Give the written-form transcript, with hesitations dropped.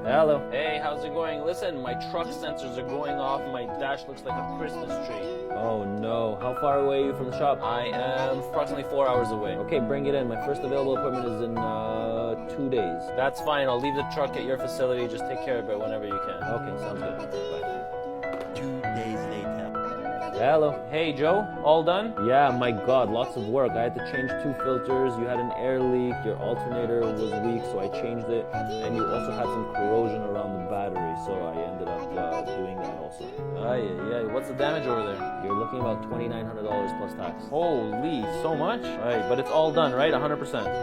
Hello. Hey, how's it going? Listen, my truck sensors are going off and my dash looks like a Christmas tree. Oh no. How far away are you from the shop? I am approximately 4 hours away. Okay, bring it in. My first available appointment is in 2 days. That's fine. I'll leave the truck at your facility. Just take care of it whenever you can. Okay, sounds good. Bye. 2 days later. Hello. Hey, Joe, all done? Yeah, my God, lots of work. I had to change 2 filters. You had an air leak. Your alternator was weak, so I changed it. And you also had some corrosion around the battery, so I ended up doing that also. Yeah. What's the damage over there? You're looking about $2,900 plus tax. Holy, so much? All right, but it's all done, right? 100%.